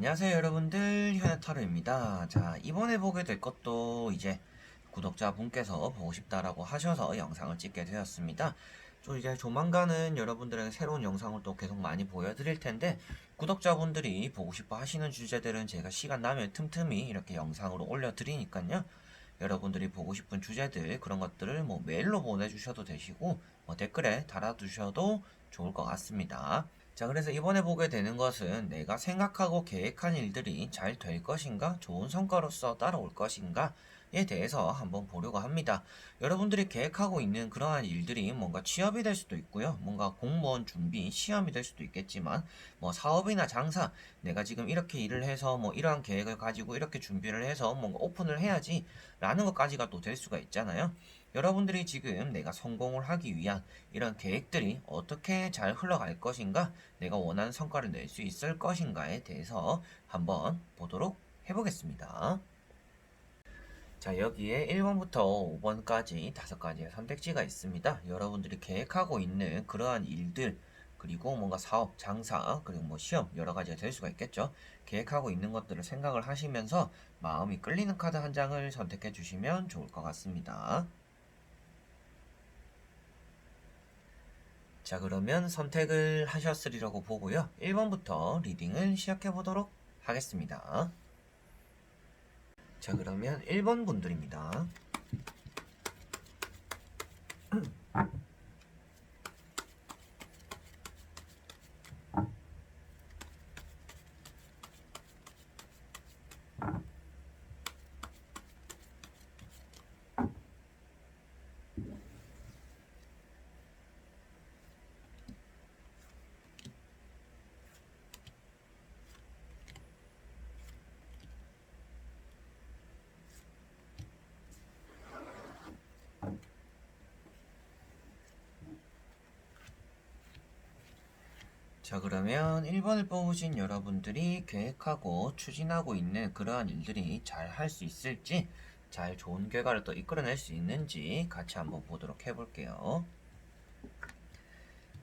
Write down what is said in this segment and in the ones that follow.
안녕하세요 여러분들, 현타로입니다. 자, 이번에 보게 될 것도 이제 구독자분께서 보고 싶다라고 하셔서 영상을 찍게 되었습니다. 또 이제 조만간은 여러분들에게 새로운 영상을 또 계속 많이 보여드릴 텐데, 구독자분들이 보고 싶어 하시는 주제들은 제가 시간 나면 틈틈이 이렇게 영상으로 올려드리니까요. 여러분들이 보고 싶은 주제들, 그런 것들을 뭐 메일로 보내주셔도 되시고, 뭐 댓글에 달아두셔도 좋을 것 같습니다. 자, 그래서 이번에 보게 되는 것은 내가 생각하고 계획한 일들이 잘 될 것인가, 좋은 성과로서 따라올 것인가에 대해서 한번 보려고 합니다. 여러분들이 계획하고 있는 그러한 일들이 뭔가 취업이 될 수도 있고요. 뭔가 공무원 준비, 시험이 될 수도 있겠지만, 뭐 사업이나 장사, 내가 지금 이렇게 일을 해서 뭐 이러한 계획을 가지고 이렇게 준비를 해서 뭔가 오픈을 해야지 라는 것까지가 또 될 수가 있잖아요. 여러분들이 지금 내가 성공을 하기 위한 이런 계획들이 어떻게 잘 흘러갈 것인가, 내가 원하는 성과를 낼 수 있을 것인가에 대해서 한번 보도록 해보겠습니다. 자, 여기에 1번부터 5번까지 5가지의 선택지가 있습니다. 여러분들이 계획하고 있는 그러한 일들, 그리고 뭔가 사업, 장사, 그리고 뭐 시험, 여러 가지가 될 수가 있겠죠. 계획하고 있는 것들을 생각을 하시면서 마음이 끌리는 카드 한 장을 선택해 주시면 좋을 것 같습니다. 자, 그러면 선택을 하셨으리라고 보고요. 1번부터 리딩을 시작해 보도록 하겠습니다. 자, 그러면 1번 분들입니다. 자, 그러면 1번을 뽑으신 여러분들이 계획하고 추진하고 있는 그러한 일들이 잘 할 수 있을지, 잘 좋은 결과를 또 이끌어낼 수 있는지 같이 한번 보도록 해볼게요.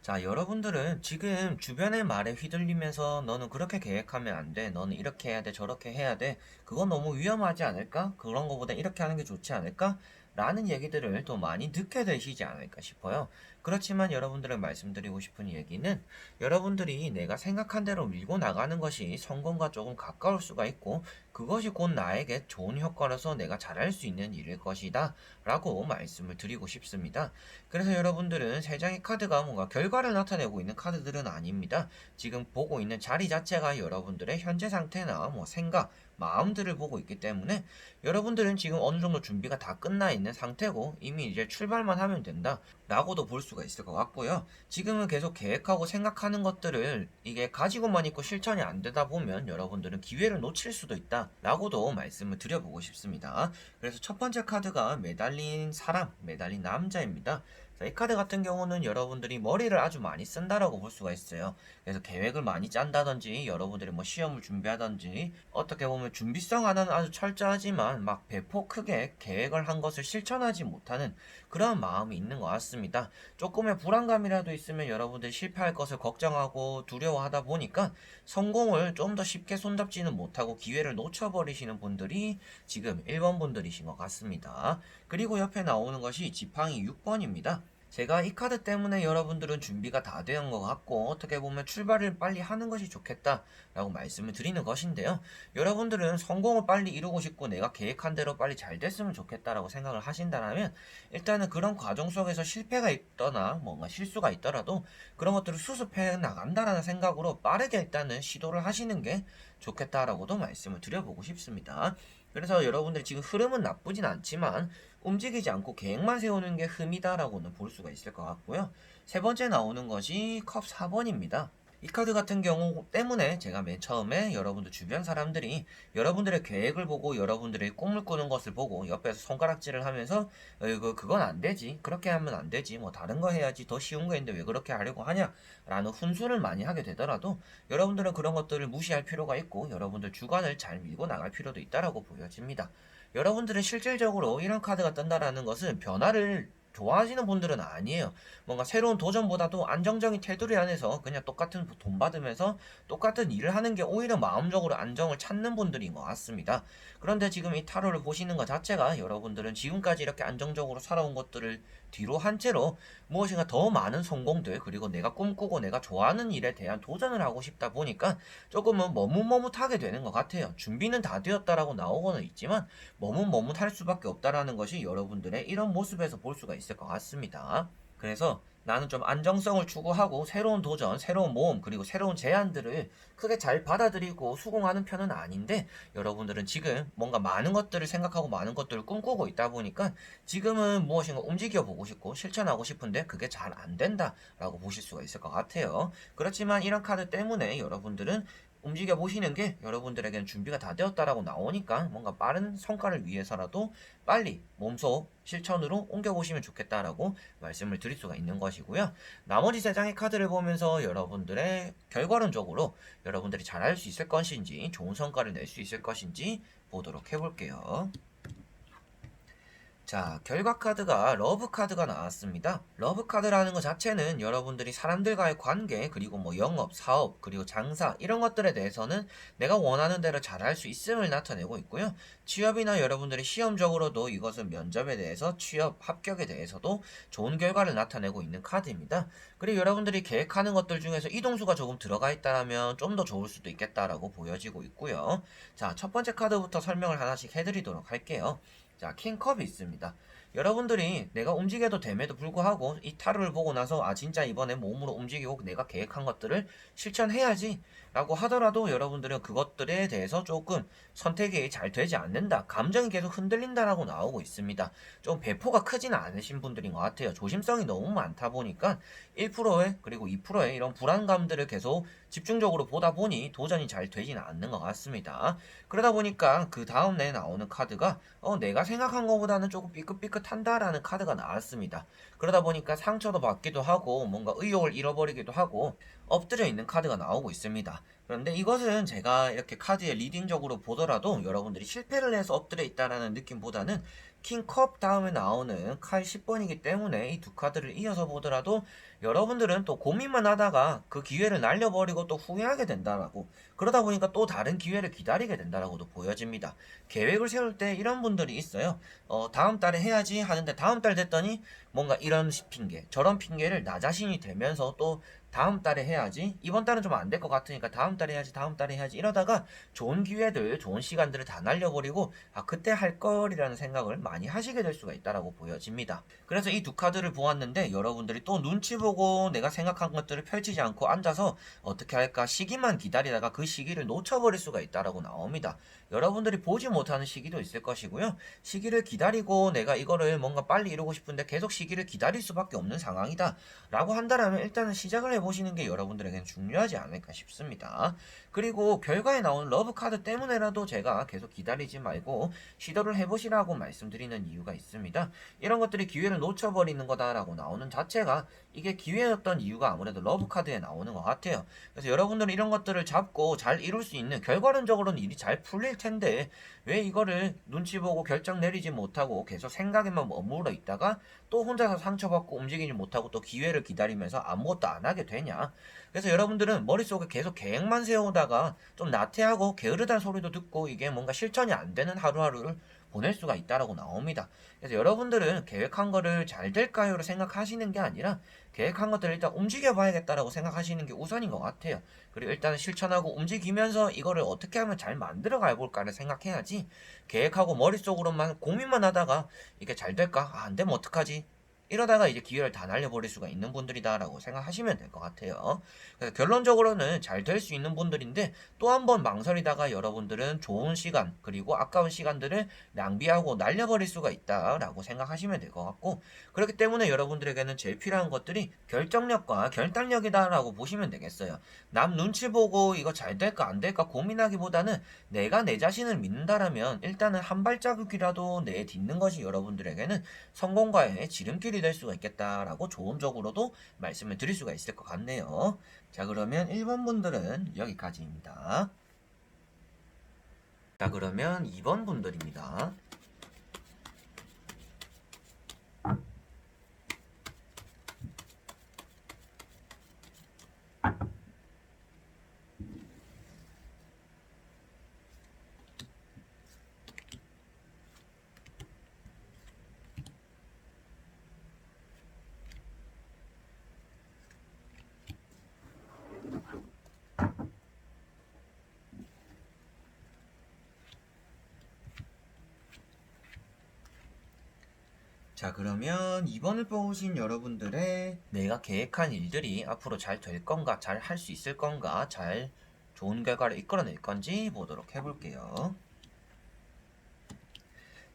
자, 여러분들은 지금 주변의 말에 휘둘리면서 너는 그렇게 계획하면 안 돼, 너는 이렇게 해야 돼, 저렇게 해야 돼, 그건 너무 위험하지 않을까? 그런 거보다 이렇게 하는 게 좋지 않을까? 라는 얘기들을 또 많이 듣게 되시지 않을까 싶어요. 그렇지만 여러분들을 말씀드리고 싶은 얘기는, 여러분들이 내가 생각한 대로 밀고 나가는 것이 성공과 조금 가까울 수가 있고, 그것이 곧 나에게 좋은 효과로서 내가 잘할 수 있는 일일 것이다 라고 말씀을 드리고 싶습니다. 그래서 여러분들은 세 장의 카드가 뭔가 결과를 나타내고 있는 카드들은 아닙니다. 지금 보고 있는 자리 자체가 여러분들의 현재 상태나 뭐 생각, 마음들을 보고 있기 때문에, 여러분들은 지금 어느 정도 준비가 다 끝나 있는 상태고 이미 이제 출발만 하면 된다 라고도 볼 수가 있을 것 같고요. 지금은 계속 계획하고 생각하는 것들을 이게 가지고만 있고 실천이 안 되다 보면 여러분들은 기회를 놓칠 수도 있다 라고도 말씀을 드려보고 싶습니다. 그래서 첫 번째 카드가 매달린 사람, 매달린 남자입니다. 자, 이 카드 같은 경우는 여러분들이 머리를 아주 많이 쓴다라고 볼 수가 있어요. 그래서 계획을 많이 짠다든지, 여러분들이 뭐 시험을 준비하든지, 어떻게 보면 준비성 하나는 아주 철저하지만 막 배포 크게 계획을 한 것을 실천하지 못하는 그런 마음이 있는 것 같습니다. 조금의 불안감이라도 있으면 여러분들이 실패할 것을 걱정하고 두려워하다 보니까 성공을 좀 더 쉽게 손잡지는 못하고 기회를 놓쳐버리시는 분들이 지금 1번 분들이신 것 같습니다. 그리고 옆에 나오는 것이 지팡이 6번입니다. 제가 이 카드 때문에 여러분들은 준비가 다 된 것 같고 어떻게 보면 출발을 빨리 하는 것이 좋겠다 라고 말씀을 드리는 것인데요. 여러분들은 성공을 빨리 이루고 싶고 내가 계획한 대로 빨리 잘 됐으면 좋겠다 라고 생각을 하신다면, 일단은 그런 과정 속에서 실패가 있거나 뭔가 실수가 있더라도 그런 것들을 수습해 나간다라는 생각으로 빠르게 일단은 시도를 하시는 게 좋겠다라고도 말씀을 드려보고 싶습니다. 그래서 여러분들이 지금 흐름은 나쁘진 않지만 움직이지 않고 계획만 세우는 게 흠이다라고는 볼 수가 있을 것 같고요. 세 번째 나오는 것이 컵 4번입니다. 이 카드 같은 경우 때문에 제가 맨 처음에 여러분들 주변 사람들이 여러분들의 계획을 보고 여러분들의 꿈을 꾸는 것을 보고 옆에서 손가락질을 하면서 그건 안 되지, 그렇게 하면 안 되지, 뭐 다른 거 해야지, 더 쉬운 거 있는데 왜 그렇게 하려고 하냐 라는 훈수를 많이 하게 되더라도, 여러분들은 그런 것들을 무시할 필요가 있고 여러분들 주관을 잘 밀고 나갈 필요도 있다라고 보여집니다. 여러분들은 실질적으로 이런 카드가 뜬다라는 것은 변화를 좋아하시는 분들은 아니에요. 뭔가 새로운 도전보다도 안정적인 테두리 안에서 그냥 똑같은 돈 받으면서 똑같은 일을 하는 게 오히려 마음적으로 안정을 찾는 분들인 것 같습니다. 그런데 지금 이 타로를 보시는 것 자체가 여러분들은 지금까지 이렇게 안정적으로 살아온 것들을 뒤로 한 채로 무엇인가 더 많은 성공들, 그리고 내가 꿈꾸고 내가 좋아하는 일에 대한 도전을 하고 싶다 보니까 조금은 머뭇머뭇하게 되는 것 같아요. 준비는 다 되었다라고 나오고는 있지만 머뭇머뭇할 수밖에 없다라는 것이 여러분들의 이런 모습에서 볼 수가 있을 것 같습니다. 그래서 나는 좀 안정성을 추구하고 새로운 도전, 새로운 모험, 그리고 새로운 제안들을 크게 잘 받아들이고 수긍하는 편은 아닌데, 여러분들은 지금 뭔가 많은 것들을 생각하고 많은 것들을 꿈꾸고 있다 보니까 지금은 무엇인가 움직여 보고 싶고 실천하고 싶은데 그게 잘 안 된다라고 보실 수가 있을 것 같아요. 그렇지만 이런 카드 때문에 여러분들은 움직여 보시는 게 여러분들에게는 준비가 다 되었다라고 나오니까 뭔가 빠른 성과를 위해서라도 빨리 몸소 실천으로 옮겨보시면 좋겠다라고 말씀을 드릴 수가 있는 것이고요. 나머지 세 장의 카드를 보면서 여러분들의 결과론적으로 여러분들이 잘할 수 있을 것인지, 좋은 성과를 낼 수 있을 것인지 보도록 해볼게요. 자, 결과 카드가 러브 카드가 나왔습니다. 러브 카드라는 것 자체는 여러분들이 사람들과의 관계, 그리고 뭐 영업, 사업, 그리고 장사 이런 것들에 대해서는 내가 원하는 대로 잘할 수 있음을 나타내고 있고요. 취업이나 여러분들이 시험적으로도 이것은 면접에 대해서 취업 합격에 대해서도 좋은 결과를 나타내고 있는 카드입니다. 그리고 여러분들이 계획하는 것들 중에서 이동수가 조금 들어가 있다면 좀 더 좋을 수도 있겠다라고 보여지고 있고요. 자, 첫 번째 카드부터 설명을 하나씩 해드리도록 할게요. 자, 킹컵이 있습니다. 여러분들이 내가 움직여도 됨에도 불구하고 이 타로를 보고 나서 아 진짜 이번에 몸으로 움직이고 내가 계획한 것들을 실천해야지 라고 하더라도 여러분들은 그것들에 대해서 조금 선택이 잘 되지 않는다, 감정이 계속 흔들린다라고 나오고 있습니다. 좀 배포가 크지는 않으신 분들인 것 같아요. 조심성이 너무 많다 보니까 1%에 그리고 2%의 이런 불안감들을 계속 집중적으로 보다 보니 도전이 잘 되지는 않는 것 같습니다. 그러다 보니까 그 다음에 나오는 카드가 내가 생각한 것보다는 조금 삐끗삐끗한다라는 카드가 나왔습니다. 그러다 보니까 상처도 받기도 하고 뭔가 의욕을 잃어버리기도 하고 엎드려 있는 카드가 나오고 있습니다. 그런데 이것은 제가 이렇게 카드에 리딩적으로 보더라도 여러분들이 실패를 해서 엎드려 있다라는 느낌보다는 킹컵 다음에 나오는 칼 10번이기 때문에 이 두 카드를 이어서 보더라도 여러분들은 또 고민만 하다가 그 기회를 날려버리고 또 후회하게 된다라고, 그러다 보니까 또 다른 기회를 기다리게 된다라고도 보여집니다. 계획을 세울 때 이런 분들이 있어요. 다음 달에 해야지 하는데 다음 달 됐더니 뭔가 이런 핑계, 저런 핑계를 나 자신이 대면서 또 다음 달에 해야지, 이번 달은 좀 안 될 것 같으니까 다음 달에 해야지, 다음 달에 해야지 이러다가 좋은 기회들, 좋은 시간들을 다 날려버리고 아 그때 할 걸이라는 생각을 많이 하시게 될 수가 있다라고 보여집니다. 그래서 이 두 카드를 보았는데 여러분들이 또 눈치 보고 내가 생각한 것들을 펼치지 않고 앉아서 어떻게 할까 시기만 기다리다가 그 시기를 놓쳐버릴 수가 있다라고 나옵니다. 여러분들이 보지 못하는 시기도 있을 것이고요. 시기를 기다리고 내가 이거를 뭔가 빨리 이루고 싶은데 계속 시기를 기다릴 수밖에 없는 상황이다 라고 한다면 일단은 시작을 해보시는 게 여러분들에게는 중요하지 않을까 싶습니다. 그리고 결과에 나온 러브 카드 때문에라도 제가 계속 기다리지 말고 시도를 해보시라고 말씀드리는 이유가 있습니다. 이런 것들이 기회를 놓쳐버리는 거다라고 나오는 자체가 이게 기회였던 이유가 아무래도 러브 카드에 나오는 것 같아요. 그래서 여러분들은 이런 것들을 잡고 잘 이룰 수 있는, 결과론적으로는 일이 잘 풀릴 텐데 왜 이거를 눈치 보고 결정 내리지 못하고 계속 생각에만 머물러 있다가 또 혼자서 상처받고 움직이지 못하고 또 기회를 기다리면서 아무것도 안 하게 되냐. 그래서 여러분들은 머릿속에 계속 계획만 세우다가 좀 나태하고 게으르다는 소리도 듣고 이게 뭔가 실천이 안 되는 하루하루를 보낼 수가 있다라고 나옵니다. 그래서 여러분들은 계획한 거를 잘 될까요를 생각하시는 게 아니라 계획한 것들을 일단 움직여 봐야겠다라고 생각하시는 게 우선인 것 같아요. 그리고 일단 실천하고 움직이면서 이거를 어떻게 하면 잘 만들어 가볼까를 생각해야지, 계획하고 머릿속으로만 고민만 하다가 이게 잘 될까? 아, 안 되면 어떡하지? 이러다가 이제 기회를 다 날려버릴 수가 있는 분들이다라고 생각하시면 될 것 같아요. 그래서 결론적으로는 잘 될 수 있는 분들인데 또 한 번 망설이다가 여러분들은 좋은 시간 그리고 아까운 시간들을 낭비하고 날려버릴 수가 있다라고 생각하시면 될 것 같고, 그렇기 때문에 여러분들에게는 제일 필요한 것들이 결정력과 결단력이다라고 보시면 되겠어요. 남 눈치 보고 이거 잘 될까 안 될까 고민하기보다는 내가 내 자신을 믿는다라면 일단은 한 발자국이라도 내딛는 것이 여러분들에게는 성공과의 지름길이 될 수가 있겠다라고 조언적으로도 말씀을 드릴 수가 있을 것 같네요. 자, 그러면 1번 분들은 여기까지입니다. 자, 그러면 2번 분들입니다. 자, 그러면 2번을 뽑으신 여러분들의 내가 계획한 일들이 앞으로 잘 될 건가, 잘 할 수 있을 건가, 잘 좋은 결과를 이끌어낼 건지 보도록 해볼게요.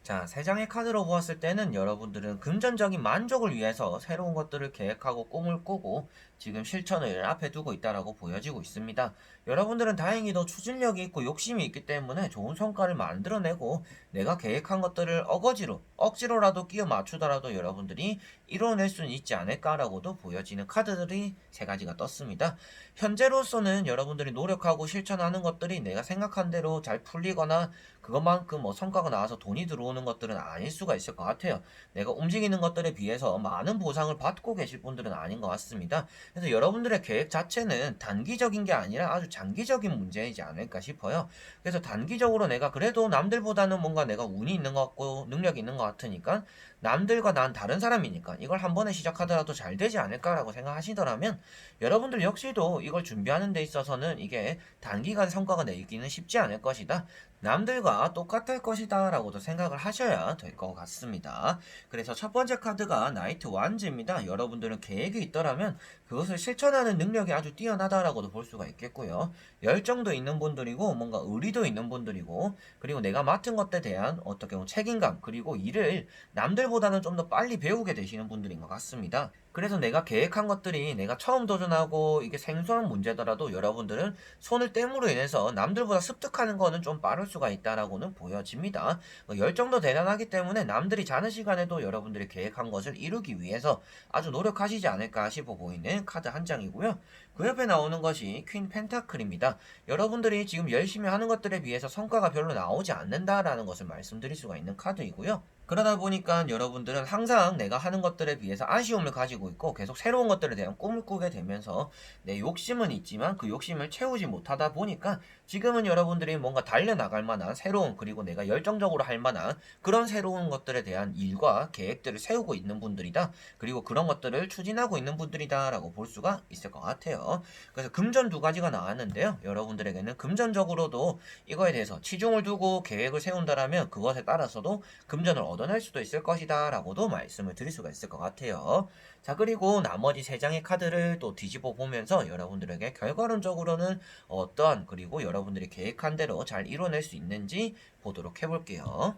자, 세 장의 카드로 보았을 때는 여러분들은 금전적인 만족을 위해서 새로운 것들을 계획하고 꿈을 꾸고 지금 실천을 앞에 두고 있다라고 보여지고 있습니다. 여러분들은 다행히도 추진력이 있고 욕심이 있기 때문에 좋은 성과를 만들어내고 내가 계획한 것들을 억지로라도 끼워 맞추더라도 여러분들이 이뤄낼 수는 있지 않을까라고도 보여지는 카드들이 세 가지가 떴습니다. 현재로서는 여러분들이 노력하고 실천하는 것들이 내가 생각한 대로 잘 풀리거나 그것만큼 성과가 나와서 돈이 들어오는 것들은 아닐 수가 있을 것 같아요. 내가 움직이는 것들에 비해서 많은 보상을 받고 계실 분들은 아닌 것 같습니다. 그래서 여러분들의 계획 자체는 단기적인 게 아니라 아주 장기적인 문제이지 않을까 싶어요. 그래서 단기적으로 내가 그래도 남들보다는 뭔가 내가 운이 있는 것 같고 능력이 있는 것 같으니까 남들과 난 다른 사람이니까 이걸 한 번에 시작하더라도 잘 되지 않을까라고 생각하시더라면 여러분들 역시도 이걸 준비하는 데 있어서는 이게 단기간 성과가 내기는 쉽지 않을 것이다. 남들과 똑같을 것이다 라고도 생각을 하셔야 될 것 같습니다. 그래서 첫 번째 카드가 나이트 완즈입니다. 여러분들은 계획이 있더라면 그것을 실천하는 능력이 아주 뛰어나다라고도 볼 수가 있겠고요. 열정도 있는 분들이고 뭔가 의리도 있는 분들이고 그리고 내가 맡은 것에 대한 어떻게 보면 책임감 그리고 일을 남들보다는 좀 더 빨리 배우게 되시는 분들인 것 같습니다. 그래서 내가 계획한 것들이 내가 처음 도전하고 이게 생소한 문제더라도 여러분들은 손을 떼므로 인해서 남들보다 습득하는 거는 좀 빠를 수가 있다라고는 보여집니다. 열정도 대단하기 때문에 남들이 자는 시간에도 여러분들이 계획한 것을 이루기 위해서 아주 노력하시지 않을까 싶어 보이는 카드 한 장이고요. 그 옆에 나오는 것이 퀸 펜타클입니다. 여러분들이 지금 열심히 하는 것들에 비해서 성과가 별로 나오지 않는다라는 것을 말씀드릴 수가 있는 카드이고요. 그러다 보니까 여러분들은 항상 내가 하는 것들에 비해서 아쉬움을 가지고 있고 계속 새로운 것들에 대한 꿈을 꾸게 되면서 내 욕심은 있지만 그 욕심을 채우지 못하다 보니까 지금은 여러분들이 뭔가 달려나갈 만한 새로운 그리고 내가 열정적으로 할 만한 그런 새로운 것들에 대한 일과 계획들을 세우고 있는 분들이다. 그리고 그런 것들을 추진하고 있는 분들이다 라고 볼 수가 있을 것 같아요. 그래서 금전 두 가지가 나왔는데요. 여러분들에게는 금전적으로도 이거에 대해서 치중을 두고 계획을 세운다라면 그것에 따라서도 금전을 얻어낼 수도 있을 것이다 라고도 말씀을 드릴 수가 있을 것 같아요. 자, 그리고 나머지 세 장의 카드를 또 뒤집어 보면서 여러분들에게 결과론적으로는 어떠한 그리고 여러분들이 계획한 대로 잘 이뤄낼 수 있는지 보도록 해볼게요.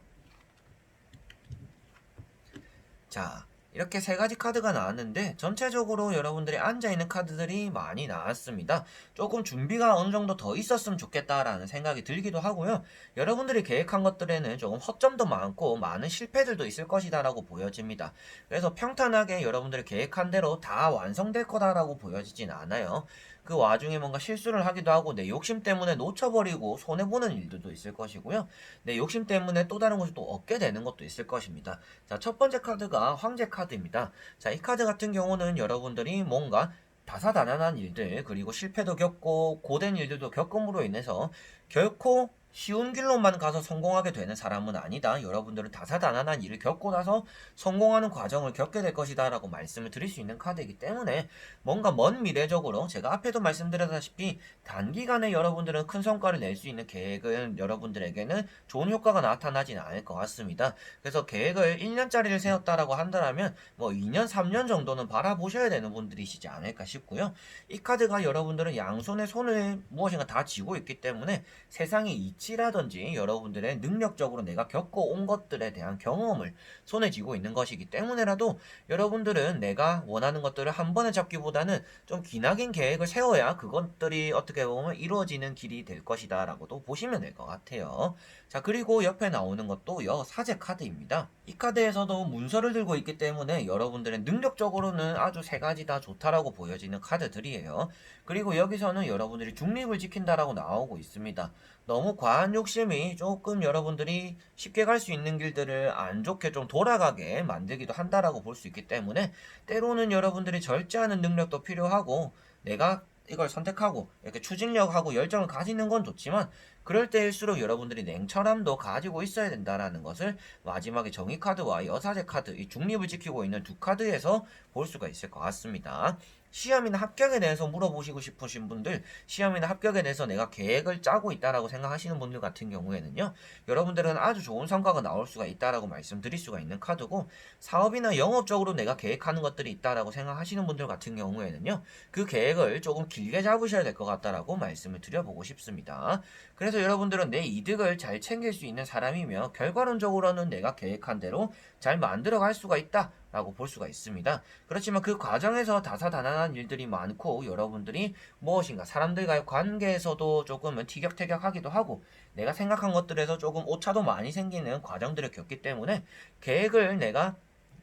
자, 이렇게 세 가지 카드가 나왔는데 전체적으로 여러분들이 앉아있는 카드들이 많이 나왔습니다. 조금 준비가 어느 정도 더 있었으면 좋겠다라는 생각이 들기도 하고요. 여러분들이 계획한 것들에는 조금 허점도 많고 많은 실패들도 있을 것이다 라고 보여집니다. 그래서 평탄하게 여러분들이 계획한 대로 다 완성될 거다라고 보여지진 않아요. 그 와중에 뭔가 실수를 하기도 하고 내 욕심 때문에 놓쳐버리고 손해보는 일들도 있을 것이고요. 내 욕심 때문에 또 다른 것을 또 얻게 되는 것도 있을 것입니다. 자, 첫 번째 카드가 황제 카드입니다. 자, 이 카드 같은 경우는 여러분들이 뭔가 다사다난한 일들 그리고 실패도 겪고 고된 일들도 겪음으로 인해서 결코 쉬운 길로만 가서 성공하게 되는 사람은 아니다. 여러분들은 다사다난한 일을 겪고 나서 성공하는 과정을 겪게 될 것이다 라고 말씀을 드릴 수 있는 카드이기 때문에 뭔가 먼 미래적으로 제가 앞에도 말씀드렸다시피 단기간에 여러분들은 큰 성과를 낼 수 있는 계획은 여러분들에게는 좋은 효과가 나타나진 않을 것 같습니다. 그래서 계획을 1년짜리를 세웠다라고 한다면 뭐 2년, 3년 정도는 바라보셔야 되는 분들이시지 않을까 싶고요. 이 카드가 여러분들은 양손에 손을 무엇인가 다 쥐고 있기 때문에 세상의 이치라든지 여러분들의 능력적으로 내가 겪어온 것들에 대한 경험을 손에 쥐고 있는 것이기 때문에라도 여러분들은 내가 원하는 것들을 한 번에 잡기보다는 좀 기나긴 계획을 세워야 그것들이 어떻게 보면 이루어지는 길이 될 것이다 라고도 보시면 될 것 같아요. 자, 그리고 옆에 나오는 것도 여사제 카드입니다. 이 카드에서도 문서를 들고 있기 때문에 여러분들의 능력적으로는 아주 세 가지 다 좋다라고 보여지는 카드들이에요. 그리고 여기서는 여러분들이 중립을 지킨다라고 나오고 있습니다. 너무 과한 욕심이 조금 여러분들이 쉽게 갈 수 있는 길들을 안 좋게 좀 돌아가게 만들기도 한다라고 볼 수 있기 때문에 때로는 여러분들이 절제하는 능력도 필요하고 내가 이걸 선택하고 이렇게 추진력하고 열정을 가지는 건 좋지만 그럴 때일수록 여러분들이 냉철함도 가지고 있어야 된다라는 것을 마지막에 정의 카드와 여사제 카드 이 중립을 지키고 있는 두 카드에서 볼 수가 있을 것 같습니다. 시험이나 합격에 대해서 물어보시고 싶으신 분들, 시험이나 합격에 대해서 내가 계획을 짜고 있다라고 생각하시는 분들 같은 경우에는요, 여러분들은 아주 좋은 성과가 나올 수가 있다라고 말씀드릴 수가 있는 카드고, 사업이나 영업적으로 내가 계획하는 것들이 있다라고 생각하시는 분들 같은 경우에는요, 그 계획을 조금 길게 잡으셔야 될 것 같다라고 말씀을 드려보고 싶습니다. 그래서 여러분들은 내 이득을 잘 챙길 수 있는 사람이며, 결과론적으로는 내가 계획한 대로 잘 만들어갈 수가 있다 라고 볼 수가 있습니다. 그렇지만 그 과정에서 다사다난한 일들이 많고, 여러분들이 무엇인가 사람들과의 관계에서도 조금은 티격태격하기도 하고, 내가 생각한 것들에서 조금 오차도 많이 생기는 과정들을 겪기 때문에, 계획을 내가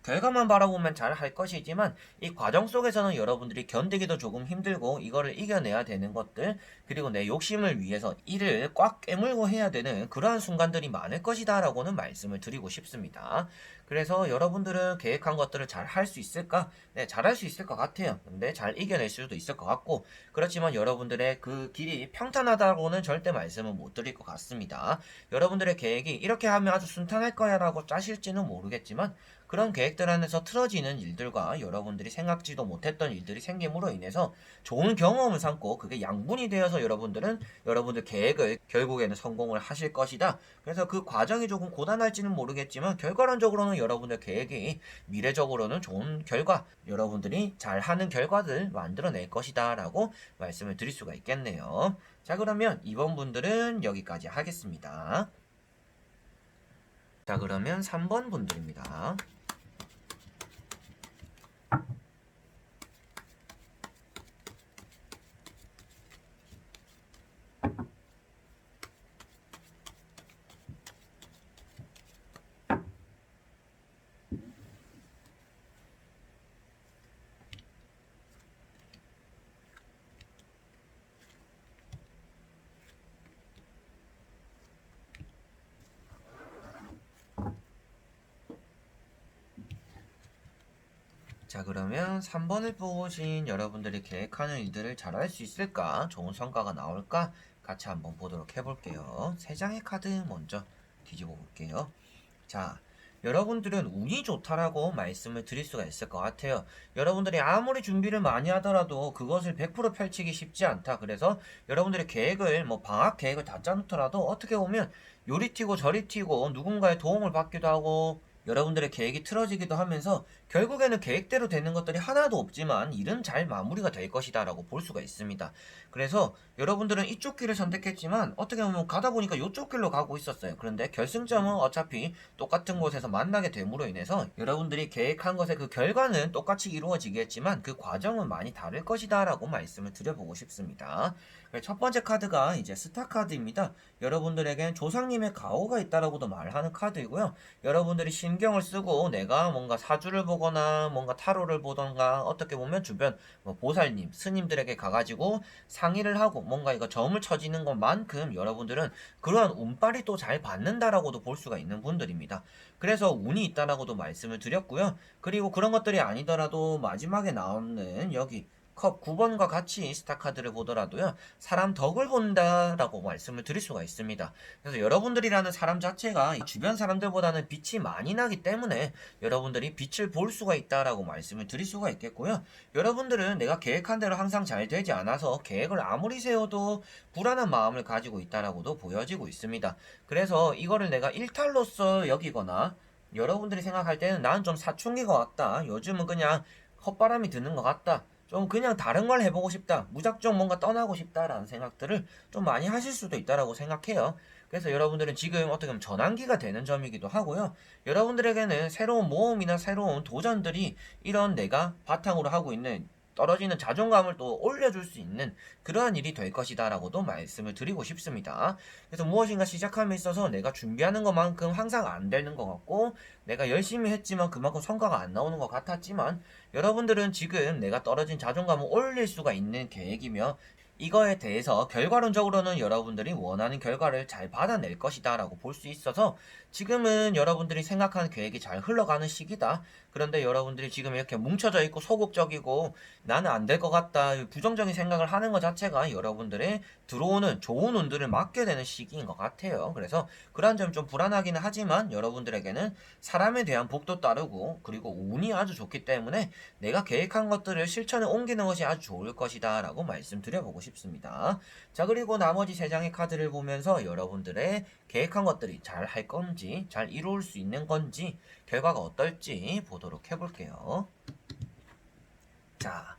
결과만 바라보면 잘 할 것이지만 이 과정 속에서는 여러분들이 견디기도 조금 힘들고, 이거를 이겨내야 되는 것들, 그리고 내 욕심을 위해서 이를 꽉 깨물고 해야 되는 그러한 순간들이 많을 것이다 라고는 말씀을 드리고 싶습니다. 그래서 여러분들은 계획한 것들을 잘 할 수 있을까? 네, 잘 할 수 있을 것 같아요. 근데 잘 이겨낼 수도 있을 것 같고, 그렇지만 여러분들의 그 길이 평탄하다고는 절대 말씀을 못 드릴 것 같습니다. 여러분들의 계획이 이렇게 하면 아주 순탄할 거야 라고 짜실지는 모르겠지만, 그런 계획들 안에서 틀어지는 일들과 여러분들이 생각지도 못했던 일들이 생김으로 인해서 좋은 경험을 삼고, 그게 양분이 되어서 여러분들은 여러분들 계획을 결국에는 성공을 하실 것이다. 그래서 그 과정이 조금 고단할지는 모르겠지만, 결과론적으로는 여러분들 계획이 미래적으로는 좋은 결과, 여러분들이 잘하는 결과들 만들어낼 것이다 라고 말씀을 드릴 수가 있겠네요. 자, 그러면 이번 분들은 여기까지 하겠습니다. 자, 그러면 3번 분들입니다. 자, 그러면 3번을 뽑으신 여러분들이 계획하는 일들을 잘할 수 있을까? 좋은 성과가 나올까? 같이 한번 보도록 해볼게요. 3장의 카드 먼저 뒤집어 볼게요. 자, 여러분들은 운이 좋다라고 말씀을 드릴 수가 있을 것 같아요. 여러분들이 아무리 준비를 많이 하더라도 그것을 100% 펼치기 쉽지 않다. 그래서 여러분들의 계획을, 방학 계획을 다 짜놓더라도 어떻게 보면 요리 튀고 저리 튀고 누군가의 도움을 받기도 하고, 여러분들의 계획이 틀어지기도 하면서 결국에는 계획대로 되는 것들이 하나도 없지만 일은 잘 마무리가 될 것이다 라고 볼 수가 있습니다. 그래서 여러분들은 이쪽 길을 선택했지만 어떻게 보면 가다 보니까 이쪽 길로 가고 있었어요. 그런데 결승점은 어차피 똑같은 곳에서 만나게 됨으로 인해서 여러분들이 계획한 것의 그 결과는 똑같이 이루어지겠지만 그 과정은 많이 다를 것이다 라고 말씀을 드려보고 싶습니다. 첫 번째 카드가 이제 스타 카드입니다. 여러분들에겐 조상님의 가호가 있다라고도 말하는 카드이고요. 여러분들이 신경을 쓰고 내가 뭔가 사주를 보거나 뭔가 타로를 보던가, 어떻게 보면 주변 보살님, 스님들에게 가가지고 상의를 하고 뭔가 이거 점을 쳐지는 것만큼 여러분들은 그러한 운빨이 또 잘 받는다라고도 볼 수가 있는 분들입니다. 그래서 운이 있다라고도 말씀을 드렸고요. 그리고 그런 것들이 아니더라도 마지막에 나오는 여기 컵 9번과 같이 스타카드를 보더라도요, 사람 덕을 본다라고 말씀을 드릴 수가 있습니다. 그래서 여러분들이라는 사람 자체가 주변 사람들보다는 빛이 많이 나기 때문에 여러분들이 빛을 볼 수가 있다라고 말씀을 드릴 수가 있겠고요. 여러분들은 내가 계획한 대로 항상 잘 되지 않아서 계획을 아무리 세워도 불안한 마음을 가지고 있다라고도 보여지고 있습니다. 그래서 이거를 내가 일탈로서 여기거나, 여러분들이 생각할 때는 나는 좀 사춘기가 왔다, 요즘은 그냥 헛바람이 드는 것 같다, 좀 그냥 다른 걸 해보고 싶다, 무작정 뭔가 떠나고 싶다라는 생각들을 좀 많이 하실 수도 있다라고 생각해요. 그래서 여러분들은 지금 어떻게 보면 전환기가 되는 점이기도 하고요. 여러분들에게는 새로운 모험이나 새로운 도전들이 이런 내가 바탕으로 하고 있는 떨어지는 자존감을 또 올려줄 수 있는 그러한 일이 될 것이다 라고도 말씀을 드리고 싶습니다. 그래서 무엇인가 시작함에 있어서 내가 준비하는 것만큼 항상 안 되는 것 같고, 내가 열심히 했지만 그만큼 성과가 안 나오는 것 같았지만, 여러분들은 지금 내가 떨어진 자존감을 올릴 수가 있는 계획이며 이거에 대해서 결과론적으로는 여러분들이 원하는 결과를 잘 받아낼 것이다 라고 볼 수 있어서 지금은 여러분들이 생각하는 계획이 잘 흘러가는 시기다. 그런데 여러분들이 지금 이렇게 뭉쳐져 있고 소극적이고 나는 안 될 것 같다 부정적인 생각을 하는 것 자체가 여러분들의 들어오는 좋은 운들을 막게 되는 시기인 것 같아요. 그래서 그런 점이 좀 불안하기는 하지만 여러분들에게는 사람에 대한 복도 따르고 그리고 운이 아주 좋기 때문에 내가 계획한 것들을 실천에 옮기는 것이 아주 좋을 것이다 라고 말씀드려보고 싶습니다. 자, 그리고 나머지 세 장의 카드를 보면서 여러분들의 계획한 것들이 잘 할 건지 잘 이룰 수 있는 건지 결과가 어떨지 보도록 해볼게요. 자,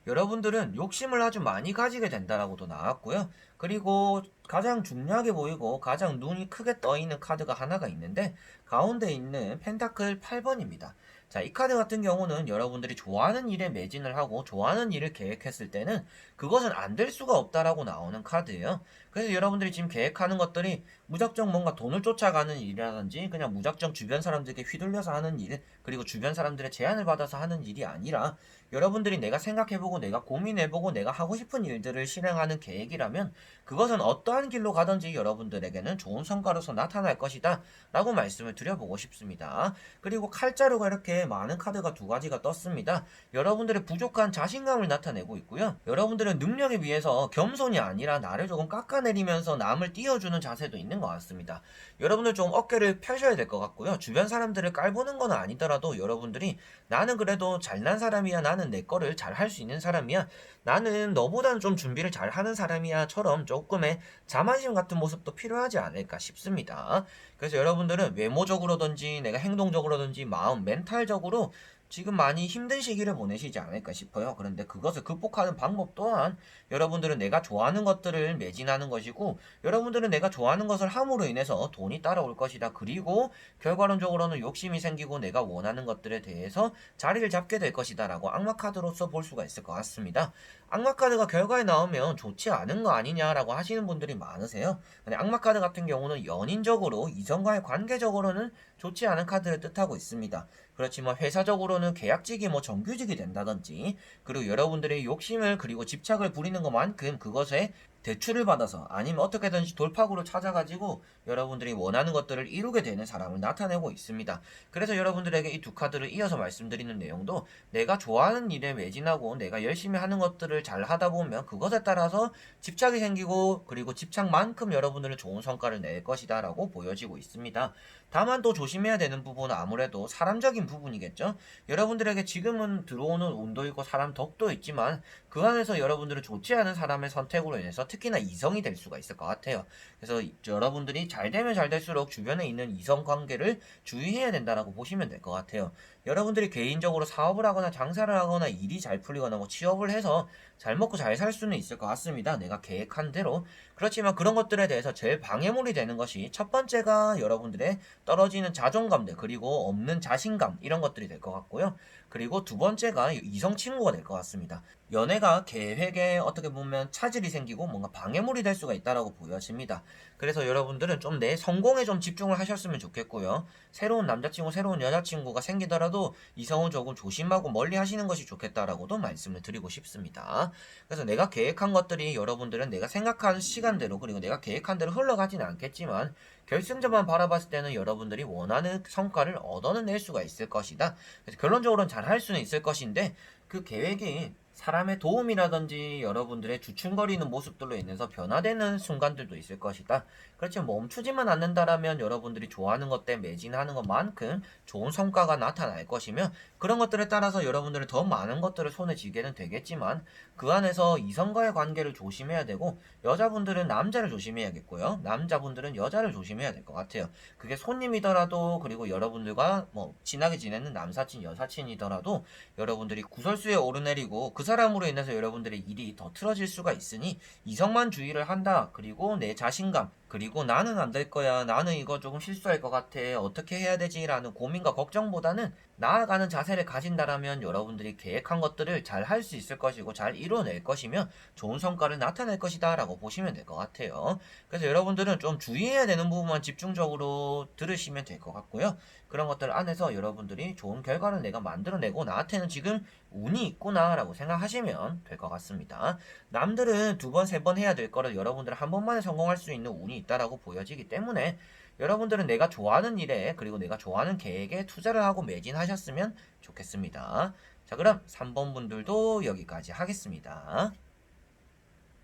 여러분들은 욕심을 아주 많이 가지게 된다라고도 나왔고요. 그리고 가장 중요하게 보이고 가장 눈이 크게 떠 있는 카드가 하나가 있는데 가운데 있는 펜타클 8번입니다. 자, 이 카드 같은 경우는 여러분들이 좋아하는 일에 매진을 하고 좋아하는 일을 계획했을 때는 그것은 안 될 수가 없다라고 나오는 카드예요. 그래서 여러분들이 지금 계획하는 것들이 무작정 뭔가 돈을 쫓아가는 일이라든지 그냥 무작정 주변 사람들에게 휘둘려서 하는 일, 그리고 주변 사람들의 제안을 받아서 하는 일이 아니라 여러분들이 내가 생각해보고 내가 고민해보고 내가 하고 싶은 일들을 실행하는 계획이라면 그것은 어떠한 길로 가든지 여러분들에게는 좋은 성과로서 나타날 것이다 라고 말씀을 드려보고 싶습니다. 그리고 칼자루가 이렇게 많은 카드가 두 가지가 떴습니다. 여러분들의 부족한 자신감을 나타내고 있고요. 여러분들은 능력에 비해서 겸손이 아니라 나를 조금 깎아내리면서 남을 띄워주는 자세도 있는 것 같습니다. 여러분들 좀 어깨를 펴셔야 될 것 같고요. 주변 사람들을 깔보는 건 아니더라도 여러분들이 나는 그래도 잘난 사람이야, 나는 내 거를 잘 할 수 있는 사람이야, 나는 너보다는 좀 준비를 잘 하는 사람이야 처럼 조금의 자만심 같은 모습도 필요하지 않을까 싶습니다. 그래서 여러분들은 외모적으로든지 내가 행동적으로든지 마음, 멘탈적으로 지금 많이 힘든 시기를 보내시지 않을까 싶어요. 그런데 그것을 극복하는 방법 또한 여러분들은 내가 좋아하는 것들을 매진하는 것이고 여러분들은 내가 좋아하는 것을 함으로 인해서 돈이 따라올 것이다. 그리고 결과론적으로는 욕심이 생기고 내가 원하는 것들에 대해서 자리를 잡게 될 것이다 라고 악마 카드로서 볼 수가 있을 것 같습니다. 악마 카드가 결과에 나오면 좋지 않은 거 아니냐라고 하시는 분들이 많으세요. 근데 악마 카드 같은 경우는 연인적으로 이성과의 관계적으로는 좋지 않은 카드를 뜻하고 있습니다. 그렇지만 회사적으로는 계약직이 뭐 정규직이 된다든지 그리고 여러분들의 욕심을 그리고 집착을 부리는 것만큼 그것에 대출을 받아서 아니면 어떻게든지 돌파구를 찾아가지고 여러분들이 원하는 것들을 이루게 되는 사람을 나타내고 있습니다. 그래서 여러분들에게 이 두 카드를 이어서 말씀드리는 내용도 내가 좋아하는 일에 매진하고 내가 열심히 하는 것들을 잘 하다 보면 그것에 따라서 집착이 생기고 그리고 집착만큼 여러분들은 좋은 성과를 낼 것이다 라고 보여지고 있습니다. 다만 또 조심해야 되는 부분은 아무래도 사람적인 부분이겠죠. 여러분들에게 지금은 들어오는 운도 있고 사람 덕도 있지만 그 안에서 여러분들은 좋지 않은 사람의 선택으로 인해서 특히나 이성이 될 수가 있을 것 같아요. 그래서 여러분들이 잘 되면 잘 될수록 주변에 있는 이성 관계를 주의해야 된다라고 보시면 될 것 같아요. 여러분들이 개인적으로 사업을 하거나 장사를 하거나 일이 잘 풀리거나 뭐 취업을 해서 잘 먹고 잘 살 수는 있을 것 같습니다. 내가 계획한 대로. 그렇지만 그런 것들에 대해서 제일 방해물이 되는 것이 첫 번째가 여러분들의 떨어지는 자존감들 그리고 없는 자신감 이런 것들이 될 것 같고요. 그리고 두 번째가 이성 친구가 될 것 같습니다. 연애가 계획에 어떻게 보면 차질이 생기고 뭔가 방해물이 될 수가 있다라고 보여집니다. 그래서 여러분들은 좀 내 성공에 좀 집중을 하셨으면 좋겠고요. 새로운 남자친구, 새로운 여자친구가 생기더라도 이성은 조금 조심하고 멀리 하시는 것이 좋겠다라고도 말씀을 드리고 싶습니다. 그래서 내가 계획한 것들이 여러분들은 내가 생각한 시간대로 그리고 내가 계획한 대로 흘러가지는 않겠지만 결승점만 바라봤을 때는 여러분들이 원하는 성과를 얻어낼 수가 있을 것이다. 그래서 결론적으로는 잘 할 수는 있을 것인데 그 계획이 사람의 도움이라든지 여러분들의 주춤거리는 모습들로 인해서 변화되는 순간들도 있을 것이다. 그렇지만 멈추지만 않는다라면 여러분들이 좋아하는 것에 매진하는 것만큼 좋은 성과가 나타날 것이며 그런 것들에 따라서 여러분들은 더 많은 것들을 손에 쥐게는 되겠지만 그 안에서 이성과의 관계를 조심해야 되고 여자분들은 남자를 조심해야겠고요. 남자분들은 여자를 조심해야 될 것 같아요. 그게 손님이더라도 그리고 여러분들과 뭐 친하게 지내는 남사친 여사친이더라도 여러분들이 구설수에 오르내리고 그 사람으로 인해서 여러분들의 일이 더 틀어질 수가 있으니 이성만 주의를 한다. 그리고 내 자신감 그리고 나는 안 될 거야. 나는 이거 조금 실수할 것 같아. 어떻게 해야 되지? 라는 고민과 걱정보다는 나아가는 자세를 가진다라면 여러분들이 계획한 것들을 잘 할 수 있을 것이고 잘 이뤄낼 것이며 좋은 성과를 나타낼 것이다 라고 보시면 될 것 같아요. 그래서 여러분들은 좀 주의해야 되는 부분만 집중적으로 들으시면 될 것 같고요. 그런 것들 안에서 여러분들이 좋은 결과를 내가 만들어내고 나한테는 지금 운이 있구나 라고 생각하시면 될 것 같습니다. 남들은 두 번, 세 번 해야 될 거를 여러분들은 한 번만에 성공할 수 있는 운이 있다라고 보여지기 때문에 여러분들은 내가 좋아하는 일에 그리고 내가 좋아하는 계획에 투자를 하고 매진하셨으면 좋겠습니다. 자, 그럼 3번 분들도 여기까지 하겠습니다.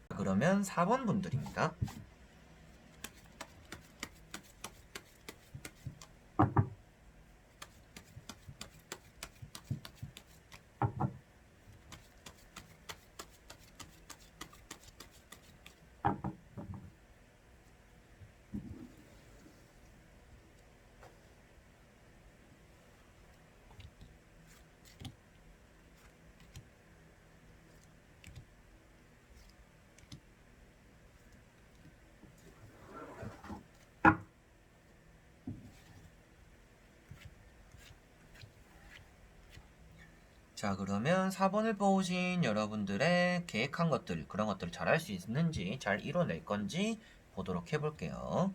그러면 4번 분들입니다. 자, 그러면 4번을 뽑으신 여러분들의 계획한 것들, 그런 것들을 잘 할 수 있는지, 잘 이뤄낼 건지 보도록 해볼게요.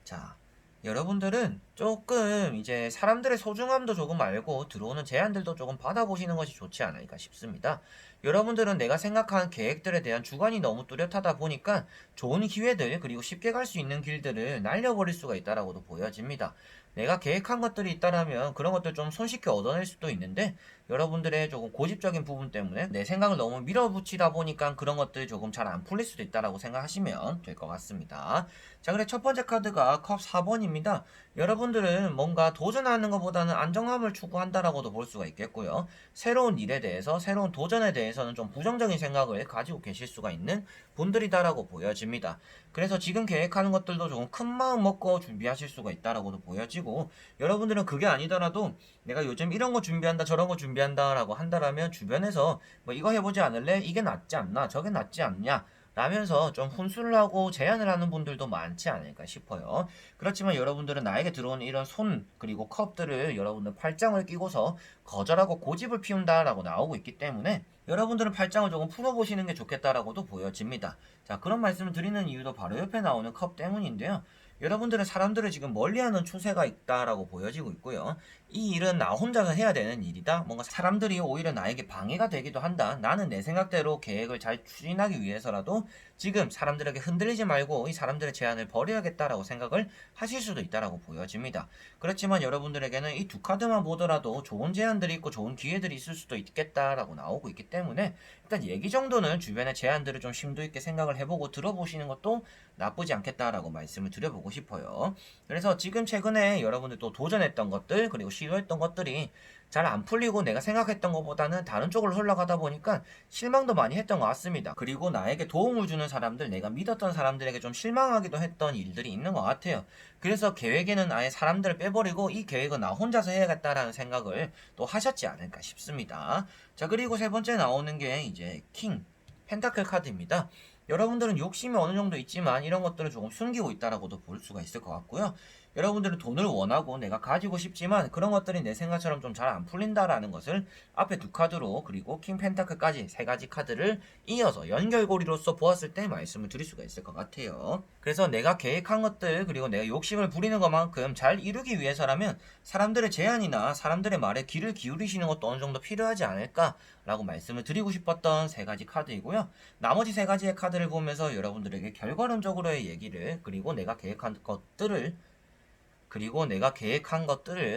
자, 여러분들은 조금 이제 사람들의 소중함도 조금 알고 들어오는 제안들도 조금 받아보시는 것이 좋지 않을까 싶습니다. 여러분들은 내가 생각한 계획들에 대한 주관이 너무 뚜렷하다 보니까 좋은 기회들 그리고 쉽게 갈 수 있는 길들을 날려버릴 수가 있다라고도 보여집니다. 내가 계획한 것들이 있다라면 그런 것들 좀 손쉽게 얻어낼 수도 있는데 여러분들의 조금 고집적인 부분 때문에 내 생각을 너무 밀어붙이다 보니까 그런 것들이 조금 잘 안 풀릴 수도 있다라고 생각하시면 될 것 같습니다. 자, 그래 첫 번째 카드가 컵 4번입니다. 여러분들은 뭔가 도전하는 것보다는 안정감을 추구한다라고도 볼 수가 있겠고요. 새로운 일에 대해서, 새로운 도전에 대해서는 좀 부정적인 생각을 가지고 계실 수가 있는 분들이다라고 보여집니다. 그래서 지금 계획하는 것들도 조금 큰 마음 먹고 준비하실 수가 있다라고도 보여지고, 여러분들은 그게 아니더라도 내가 요즘 이런 거 준비한다, 저런 거 준비한다 라고 한다라면 주변에서 뭐 이거 해보지 않을래? 이게 낫지 않나? 저게 낫지 않냐? 라면서 좀 훈수를 하고 제안을 하는 분들도 많지 않을까 싶어요. 그렇지만 여러분들은 나에게 들어오는 이런 손 그리고 컵들을 여러분들 팔짱을 끼고서 거절하고 고집을 피운다라고 나오고 있기 때문에 여러분들은 팔짱을 조금 풀어보시는 게 좋겠다라고도 보여집니다. 자, 그런 말씀을 드리는 이유도 바로 옆에 나오는 컵 때문인데요. 여러분들은 사람들을 지금 멀리하는 추세가 있다라고 보여지고 있고요. 이 일은 나 혼자서 해야 되는 일이다. 뭔가 사람들이 오히려 나에게 방해가 되기도 한다. 나는 내 생각대로 계획을 잘 추진하기 위해서라도 지금 사람들에게 흔들리지 말고 이 사람들의 제안을 버려야겠다라고 생각을 하실 수도 있다라고 보여집니다. 그렇지만 여러분들에게는 이 두 카드만 보더라도 좋은 제안들이 있고 좋은 기회들이 있을 수도 있겠다라고 나오고 있기 때문에 일단 얘기 정도는 주변의 제안들을 좀 심도 있게 생각을 해보고 들어보시는 것도 나쁘지 않겠다라고 말씀을 드려보고 싶어요. 그래서 지금 최근에 여러분들 또 도전했던 것들 그리고 시도했던 것들이 잘 안 풀리고 내가 생각했던 것보다는 다른 쪽으로 흘러가다 보니까 실망도 많이 했던 것 같습니다. 그리고 나에게 도움을 주는 사람들, 내가 믿었던 사람들에게 좀 실망하기도 했던 일들이 있는 것 같아요. 그래서 계획에는 아예 사람들을 빼버리고 이 계획은 나 혼자서 해야겠다라는 생각을 또 하셨지 않을까 싶습니다. 자, 그리고 세 번째 나오는 게 이제 킹, 펜타클 카드입니다. 여러분들은 욕심이 어느 정도 있지만 이런 것들을 조금 숨기고 있다라고도 볼 수가 있을 것 같고요. 여러분들은 돈을 원하고 내가 가지고 싶지만 그런 것들이 내 생각처럼 좀 잘 안 풀린다라는 것을 앞에 두 카드로 그리고 킹 펜타클까지 세 가지 카드를 이어서 연결고리로서 보았을 때 말씀을 드릴 수가 있을 것 같아요. 그래서 내가 계획한 것들 그리고 내가 욕심을 부리는 것만큼 잘 이루기 위해서라면 사람들의 제안이나 사람들의 말에 귀를 기울이시는 것도 어느 정도 필요하지 않을까라고 말씀을 드리고 싶었던 세 가지 카드이고요. 나머지 세 가지의 카드를 보면서 여러분들에게 결과론적으로의 얘기를 그리고 내가 계획한 것들을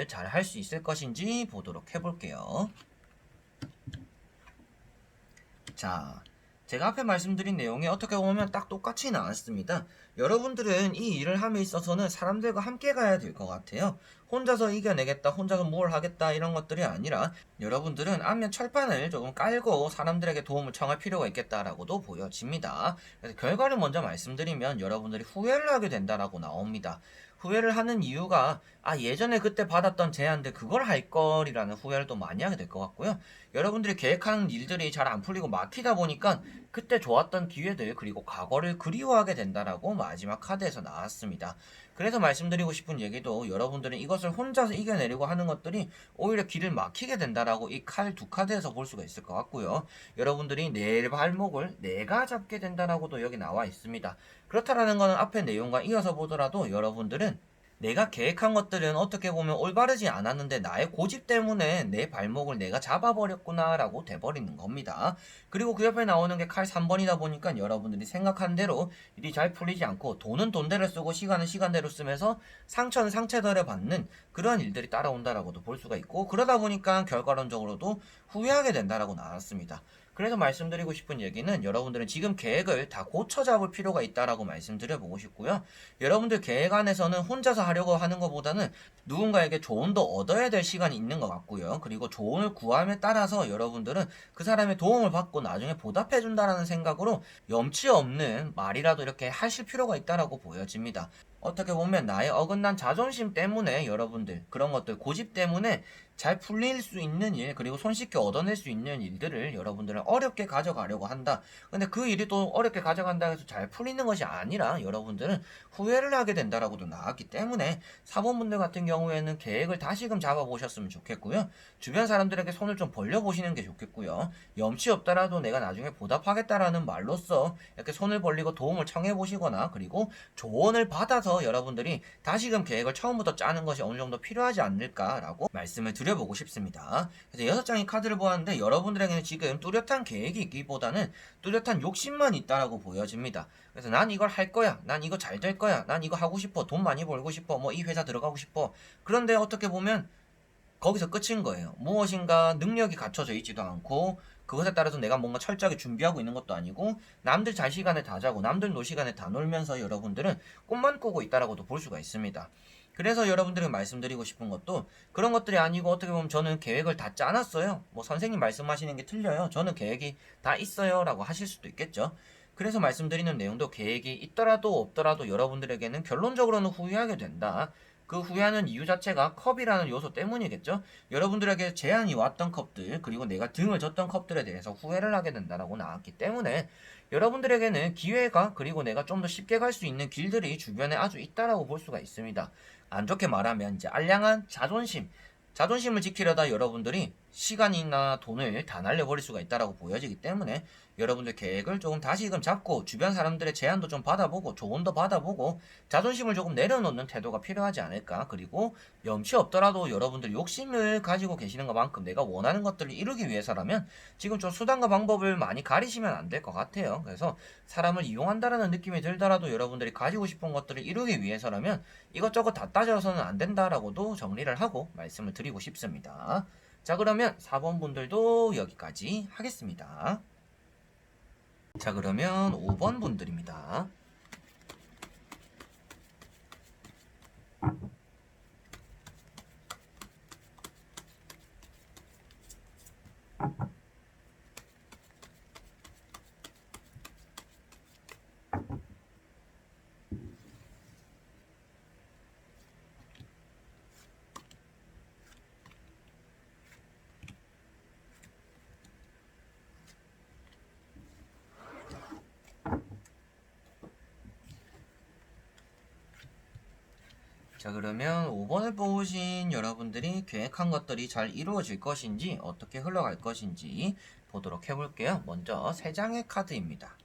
잘 할 수 있을 것인지 보도록 해볼게요. 자, 제가 앞에 말씀드린 내용이 어떻게 보면 딱 똑같이 나왔습니다. 여러분들은 이 일을 함에 있어서는 사람들과 함께 가야 될 것 같아요. 혼자서 이겨내겠다, 혼자서 뭘 하겠다 이런 것들이 아니라 여러분들은 안면 철판을 조금 깔고 사람들에게 도움을 청할 필요가 있겠다라고도 보여집니다. 그래서 결과를 먼저 말씀드리면 여러분들이 후회를 하게 된다라고 나옵니다. 후회를 하는 이유가 예전에 그때 받았던 제안들 그걸 할 걸이라는 후회를 또 많이 하게 될 것 같고요. 여러분들이 계획하는 일들이 잘 안 풀리고 막히다 보니까 그때 좋았던 기회들 그리고 과거를 그리워하게 된다라고 마지막 카드에서 나왔습니다. 그래서 말씀드리고 싶은 얘기도 여러분들은 이것을 혼자서 이겨내려고 하는 것들이 오히려 길을 막히게 된다라고 이 두 카드에서 볼 수가 있을 것 같고요. 여러분들이 내 발목을 내가 잡게 된다라고도 여기 나와 있습니다. 그렇다라는 것은 앞에 내용과 이어서 보더라도 여러분들은 내가 계획한 것들은 어떻게 보면 올바르지 않았는데 나의 고집 때문에 내 발목을 내가 잡아버렸구나라고 돼버리는 겁니다. 그리고 그 옆에 나오는 게 칼 3번이다 보니까 여러분들이 생각한 대로 일이 잘 풀리지 않고 돈은 돈대로 쓰고 시간은 시간대로 쓰면서 상처는 상처대로 받는 그러한 일들이 따라온다라고도 볼 수가 있고, 그러다 보니까 결과론적으로도 후회하게 된다라고 나왔습니다. 그래서 말씀드리고 싶은 얘기는, 여러분들은 지금 계획을 다 고쳐 잡을 필요가 있다라고 말씀드려보고 싶고요. 여러분들 계획 안에서는 혼자서 하려고 하는 것보다는 누군가에게 조언도 얻어야 될 시간이 있는 것 같고요. 그리고 조언을 구함에 따라서 여러분들은 그 사람의 도움을 받고 나중에 보답해 준다라는 생각으로 염치 없는 말이라도 이렇게 하실 필요가 있다라고 보여집니다. 어떻게 보면 나의 어긋난 자존심 때문에, 여러분들 그런 것들 고집 때문에 잘 풀릴 수 있는 일, 그리고 손쉽게 얻어낼 수 있는 일들을 여러분들은 어렵게 가져가려고 한다. 근데 그 일이 또 어렵게 가져간다 해서 잘 풀리는 것이 아니라 여러분들은 후회를 하게 된다라고도 나왔기 때문에, 사본분들 같은 경우에는 계획을 다시금 잡아보셨으면 좋겠고요. 주변 사람들에게 손을 좀 벌려보시는 게 좋겠고요. 염치 없더라도 내가 나중에 보답하겠다라는 말로써 이렇게 손을 벌리고 도움을 청해보시거나, 그리고 조언을 받아서 여러분들이 다시금 계획을 처음부터 짜는 것이 어느 정도 필요하지 않을까라고 말씀을 드려보고 싶습니다. 그래서 6장의 카드를 보았는데, 여러분들에게는 지금 뚜렷한 계획이 있기보다는 뚜렷한 욕심만 있다라고 보여집니다. 그래서 난 이걸 할 거야, 난 이거 잘 될 거야, 난 이거 하고 싶어, 돈 많이 벌고 싶어, 뭐 이 회사 들어가고 싶어. 그런데 어떻게 보면 거기서 끝인 거예요. 무엇인가 능력이 갖춰져 있지도 않고, 그것에 따라서 내가 뭔가 철저하게 준비하고 있는 것도 아니고, 남들 잘 시간에 다 자고 남들 놀 시간에 다 놀면서 여러분들은 꿈만 꾸고 있다라고도 볼 수가 있습니다. 그래서 여러분들에게 말씀드리고 싶은 것도 그런 것들이 아니고, 어떻게 보면 저는 계획을 다 짜놨어요, 뭐 선생님 말씀하시는 게 틀려요, 저는 계획이 다 있어요 라고 하실 수도 있겠죠. 그래서 말씀드리는 내용도, 계획이 있더라도 없더라도 여러분들에게는 결론적으로는 후회하게 된다. 그 후회하는 이유 자체가 컵이라는 요소 때문이겠죠. 여러분들에게 제안이 왔던 컵들, 그리고 내가 등을 졌던 컵들에 대해서 후회를 하게 된다라고 나왔기 때문에, 여러분들에게는 기회가, 그리고 내가 좀 더 쉽게 갈 수 있는 길들이 주변에 아주 있다라고 볼 수가 있습니다. 안 좋게 말하면 이제 알량한 자존심을 지키려다 여러분들이 시간이나 돈을 다 날려버릴 수가 있다라고 보여지기 때문에, 여러분들 계획을 조금 다시금 잡고 주변 사람들의 제안도 좀 받아보고 조언도 받아보고 자존심을 조금 내려놓는 태도가 필요하지 않을까. 그리고 염치 없더라도 여러분들 욕심을 가지고 계시는 것만큼 내가 원하는 것들을 이루기 위해서라면 지금 좀 수단과 방법을 많이 가리시면 안 될 것 같아요. 그래서 사람을 이용한다라는 느낌이 들더라도 여러분들이 가지고 싶은 것들을 이루기 위해서라면 이것저것 다 따져서는 안 된다라고도 정리를 하고 말씀을 드리고 싶습니다. 자, 그러면 4번 분들도 여기까지 하겠습니다. 자, 그러면 5번 분들입니다. 자, 그러면 5번을 뽑으신 여러분들이 계획한 것들이 잘 이루어질 것인지, 어떻게 흘러갈 것인지 보도록 해볼게요. 먼저 3장의 카드입니다.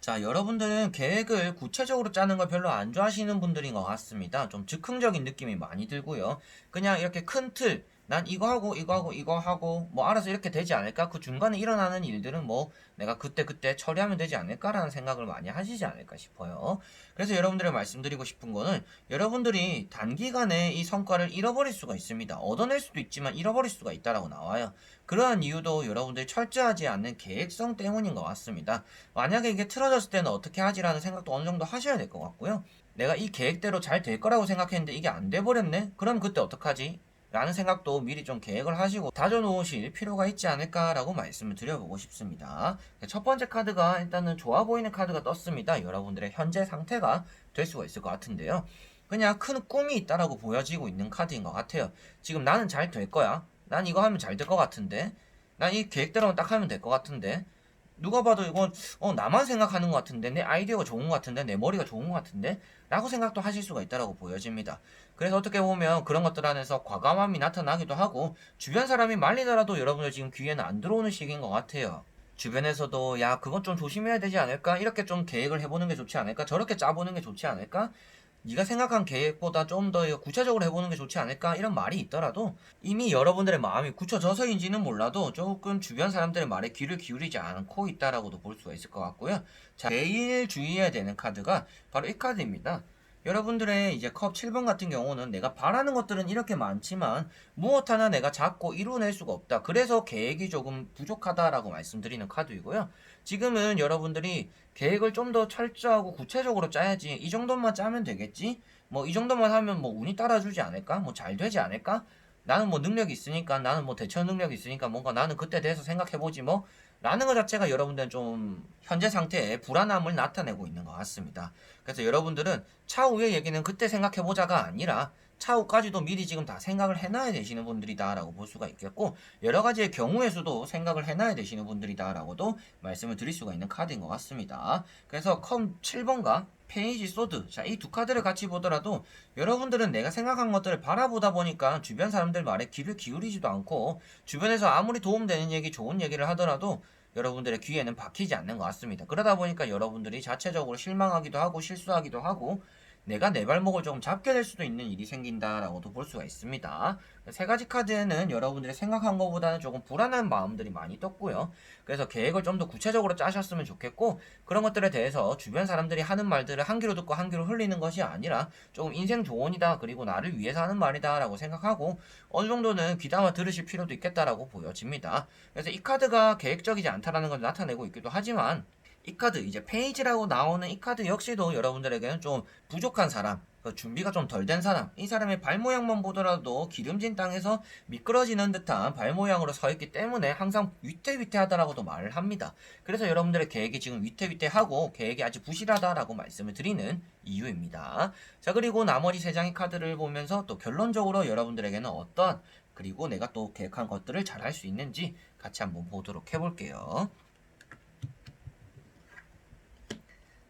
자, 여러분들은 계획을 구체적으로 짜는 걸 별로 안 좋아하시는 분들인 것 같습니다. 좀 즉흥적인 느낌이 많이 들고요. 그냥 이렇게 큰 틀, 난 이거 하고 이거 하고 이거 하고 뭐 알아서 이렇게 되지 않을까? 그 중간에 일어나는 일들은 뭐 내가 그때 처리하면 되지 않을까라는 생각을 많이 하시지 않을까 싶어요. 그래서 여러분들이 말씀드리고 싶은 거는, 여러분들이 단기간에 이 성과를 잃어버릴 수가 있습니다. 얻어낼 수도 있지만 잃어버릴 수가 있다라고 나와요. 그러한 이유도 여러분들이 철저하지 않는 계획성 때문인 것 같습니다. 만약에 이게 틀어졌을 때는 어떻게 하지라는 생각도 어느 정도 하셔야 될 것 같고요. 내가 이 계획대로 잘 될 거라고 생각했는데 이게 안 돼버렸네? 그럼 그때 어떡하지? 라는 생각도 미리 좀 계획을 하시고 다져놓으실 필요가 있지 않을까라고 말씀을 드려보고 싶습니다. 첫 번째 카드가 일단은 좋아 보이는 카드가 떴습니다. 여러분들의 현재 상태가 될 수가 있을 것 같은데요. 그냥 큰 꿈이 있다라고 보여지고 있는 카드인 것 같아요. 지금 나는 잘 될 거야. 난 이거 하면 잘 될 것 같은데. 난 이 계획대로만 딱 하면 될 것 같은데. 누가 봐도 이건 나만 생각하는 것 같은데, 내 아이디어가 좋은 것 같은데, 내 머리가 좋은 것 같은데 라고 생각도 하실 수가 있다라고 보여집니다. 그래서 어떻게 보면 그런 것들 안에서 과감함이 나타나기도 하고, 주변 사람이 말리더라도 여러분들 지금 귀에는 안 들어오는 시기인 것 같아요. 주변에서도 야, 그건 좀 조심해야 되지 않을까, 이렇게 좀 계획을 해보는 게 좋지 않을까, 저렇게 짜보는 게 좋지 않을까, 네가 생각한 계획보다 좀 더 구체적으로 해보는 게 좋지 않을까 이런 말이 있더라도 이미 여러분들의 마음이 굳혀져서인지는 몰라도 조금 주변 사람들의 말에 귀를 기울이지 않고 있다라고도 볼 수가 있을 것 같고요. 자, 제일 주의해야 되는 카드가 바로 이 카드입니다. 여러분들의 이제 컵 7번 같은 경우는 내가 바라는 것들은 이렇게 많지만 무엇 하나 내가 잡고 이루어낼 수가 없다. 그래서 계획이 조금 부족하다라고 말씀드리는 카드이고요. 지금은 여러분들이 계획을 좀 더 철저하고 구체적으로 짜야지. 이 정도만 짜면 되겠지? 뭐 이 정도만 하면 뭐 운이 따라주지 않을까? 뭐 잘 되지 않을까? 나는 뭐 능력이 있으니까, 나는 뭐 대처 능력이 있으니까 뭔가 나는 그때 대해서 생각해보지 뭐 라는 것 자체가 여러분들은 좀 현재 상태에 불안함을 나타내고 있는 것 같습니다. 그래서 여러분들은 차후의 얘기는 그때 생각해보자가 아니라 차후까지도 미리 지금 다 생각을 해놔야 되시는 분들이다라고 볼 수가 있겠고, 여러 가지의 경우의 수도 생각을 해놔야 되시는 분들이다라고도 말씀을 드릴 수가 있는 카드인 것 같습니다. 그래서 컴 7번과 페이지 소드, 자, 이 두 카드를 같이 보더라도 여러분들은 내가 생각한 것들을 바라보다 보니까 주변 사람들 말에 귀를 기울이지도 않고, 주변에서 아무리 도움되는 얘기, 좋은 얘기를 하더라도 여러분들의 귀에는 박히지 않는 것 같습니다. 그러다 보니까 여러분들이 자체적으로 실망하기도 하고 실수하기도 하고 내가 내 발목을 조금 잡게 될 수도 있는 일이 생긴다라고도 볼 수가 있습니다. 세 가지 카드에는 여러분들이 생각한 것보다는 조금 불안한 마음들이 많이 떴고요. 그래서 계획을 좀 더 구체적으로 짜셨으면 좋겠고, 그런 것들에 대해서 주변 사람들이 하는 말들을 한 귀로 듣고 한 귀로 흘리는 것이 아니라 조금 인생 조언이다, 그리고 나를 위해서 하는 말이다 라고 생각하고 어느 정도는 귀담아 들으실 필요도 있겠다라고 보여집니다. 그래서 이 카드가 계획적이지 않다라는 걸 나타내고 있기도 하지만, 이 카드, 이제 페이지라고 나오는 이 카드 역시도 여러분들에게는 좀 부족한 사람, 준비가 좀 덜 된 사람, 이 사람의 발 모양만 보더라도 기름진 땅에서 미끄러지는 듯한 발 모양으로 서 있기 때문에 항상 위태위태하다라고도 말을 합니다. 그래서 여러분들의 계획이 지금 위태위태하고 계획이 아주 부실하다라고 말씀을 드리는 이유입니다. 자, 그리고 나머지 세 장의 카드를 보면서 또 결론적으로 여러분들에게는 어떤, 그리고 내가 또 계획한 것들을 잘 할 수 있는지 같이 한번 보도록 해볼게요.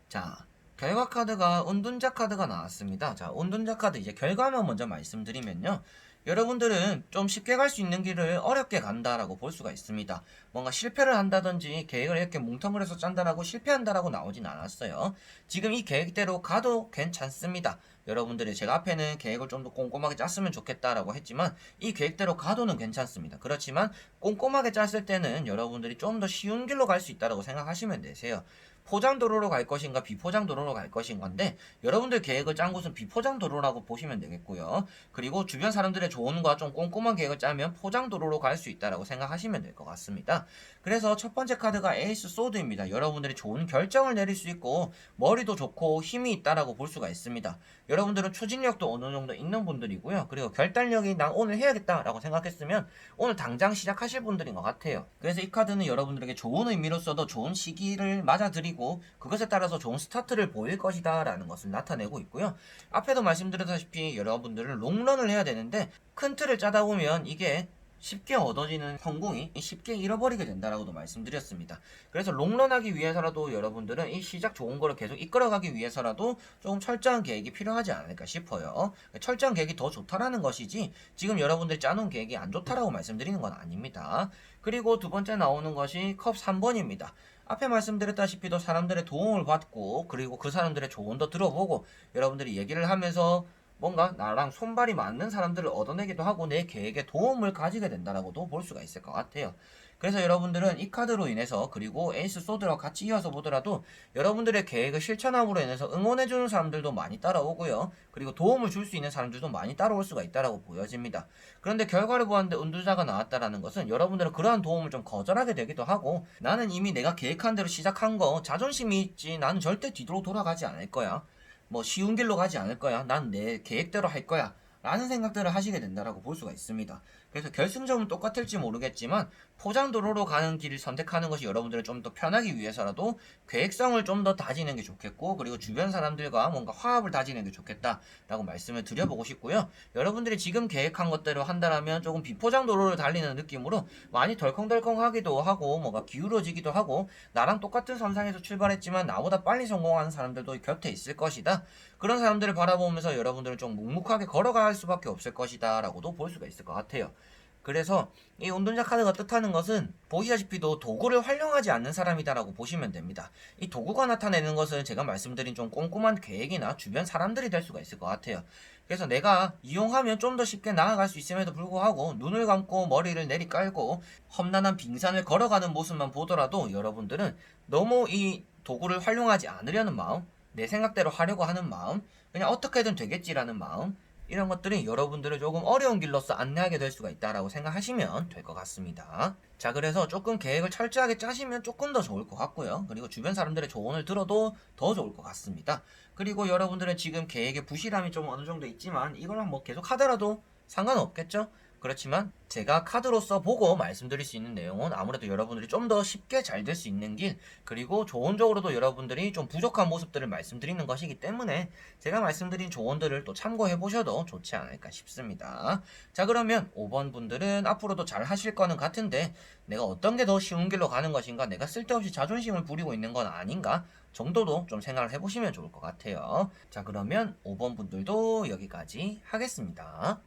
자, 결과 카드가 운둔자 카드가 나왔습니다. 자, 운둔자 카드 이제 결과만 먼저 말씀드리면요. 여러분들은 좀 쉽게 갈 수 있는 길을 어렵게 간다라고 볼 수가 있습니다. 뭔가 실패를 한다든지 계획을 이렇게 뭉텅그려서 짠다라고 실패한다라고 나오진 않았어요. 지금 이 계획대로 가도 괜찮습니다. 여러분들이 제가 앞에는 계획을 좀 더 꼼꼼하게 짰으면 좋겠다라고 했지만 이 계획대로 가도는 괜찮습니다. 그렇지만 꼼꼼하게 짰을 때는 여러분들이 좀 더 쉬운 길로 갈 수 있다라고 생각하시면 되세요. 포장도로로 갈 것인가 비포장도로로 갈 것인가인데 여러분들 계획을 짠 곳은 비포장도로라고 보시면 되겠고요. 그리고 주변 사람들의 조언과 좀 꼼꼼한 계획을 짜면 포장도로로 갈 수 있다라고 생각하시면 될 것 같습니다. 그래서 첫 번째 카드가 에이스 소드입니다. 여러분들이 좋은 결정을 내릴 수 있고 머리도 좋고 힘이 있다라고 볼 수가 있습니다. 여러분들은 추진력도 어느 정도 있는 분들이고요. 그리고 결단력이 난 오늘 해야겠다라고 생각했으면 오늘 당장 시작하실 분들인 것 같아요. 그래서 이 카드는 여러분들에게 좋은 의미로서도 좋은 시기를 맞아들이고 그것에 따라서 좋은 스타트를 보일 것이다 라는 것을 나타내고 있고요. 앞에도 말씀드렸다시피 여러분들은 롱런을 해야 되는데 큰 틀을 짜다 보면 이게 쉽게 얻어지는 성공이 쉽게 잃어버리게 된다라고도 말씀드렸습니다. 그래서 롱런하기 위해서라도 여러분들은 이 시작 좋은 거를 계속 이끌어가기 위해서라도 조금 철저한 계획이 필요하지 않을까 싶어요. 철저한 계획이 더 좋다라는 것이지 지금 여러분들이 짜놓은 계획이 안 좋다라고 말씀드리는 건 아닙니다. 그리고 두 번째 나오는 것이 컵 3번입니다. 앞에 말씀드렸다시피도 사람들의 도움을 받고 그리고 그 사람들의 조언도 들어보고 여러분들이 얘기를 하면서 뭔가 나랑 손발이 맞는 사람들을 얻어내기도 하고 내 계획에 도움을 가지게 된다라고도 볼 수가 있을 것 같아요. 그래서 여러분들은 이 카드로 인해서 그리고 에이스 소드랑 같이 이어서 보더라도 여러분들의 계획을 실천함으로 인해서 응원해주는 사람들도 많이 따라오고요. 그리고 도움을 줄 수 있는 사람들도 많이 따라올 수가 있다라고 보여집니다. 그런데 결과를 보았는데 운두자가 나왔다라는 것은 여러분들은 그러한 도움을 좀 거절하게 되기도 하고 나는 이미 내가 계획한 대로 시작한 거 자존심이 있지 나는 절대 뒤로 돌아가지 않을 거야. 뭐 쉬운 길로 가지 않을 거야. 난 내 계획대로 할 거야. 라는 생각들을 하시게 된다라고 볼 수가 있습니다. 그래서 결승점은 똑같을지 모르겠지만 포장도로로 가는 길을 선택하는 것이 여러분들을 좀 더 편하기 위해서라도 계획성을 좀 더 다지는 게 좋겠고 그리고 주변 사람들과 뭔가 화합을 다지는 게 좋겠다라고 말씀을 드려보고 싶고요. 여러분들이 지금 계획한 것대로 한다라면 조금 비포장도로를 달리는 느낌으로 많이 덜컹덜컹하기도 하고 뭔가 기울어지기도 하고 나랑 똑같은 선상에서 출발했지만 나보다 빨리 성공하는 사람들도 곁에 있을 것이다. 그런 사람들을 바라보면서 여러분들은 좀 묵묵하게 걸어갈 수밖에 없을 것이다 라고도 볼 수가 있을 것 같아요. 그래서 이 운동자 카드가 뜻하는 것은 보시다시피도 도구를 활용하지 않는 사람이다라고 보시면 됩니다. 이 도구가 나타내는 것은 제가 말씀드린 좀 꼼꼼한 계획이나 주변 사람들이 될 수가 있을 것 같아요. 그래서 내가 이용하면 좀 더 쉽게 나아갈 수 있음에도 불구하고 눈을 감고 머리를 내리깔고 험난한 빙산을 걸어가는 모습만 보더라도 여러분들은 너무 이 도구를 활용하지 않으려는 마음, 내 생각대로 하려고 하는 마음, 그냥 어떻게든 되겠지라는 마음, 이런 것들이 여러분들을 조금 어려운 길로서 안내하게 될 수가 있다라고 생각하시면 될 것 같습니다. 자, 그래서 조금 계획을 철저하게 짜시면 조금 더 좋을 것 같고요. 그리고 주변 사람들의 조언을 들어도 더 좋을 것 같습니다. 그리고 여러분들은 지금 계획에 부실함이 좀 어느 정도 있지만 이걸 뭐 계속 하더라도 상관없겠죠? 그렇지만 제가 카드로서 보고 말씀드릴 수 있는 내용은 아무래도 여러분들이 좀 더 쉽게 잘 될 수 있는 길, 그리고 조언적으로도 여러분들이 좀 부족한 모습들을 말씀드리는 것이기 때문에 제가 말씀드린 조언들을 또 참고해 보셔도 좋지 않을까 싶습니다. 자, 그러면 5번 분들은 앞으로도 잘 하실 거는 같은데 내가 어떤 게 더 쉬운 길로 가는 것인가, 내가 쓸데없이 자존심을 부리고 있는 건 아닌가 정도도 좀 생각을 해보시면 좋을 것 같아요. 자, 그러면 5번 분들도 여기까지 하겠습니다.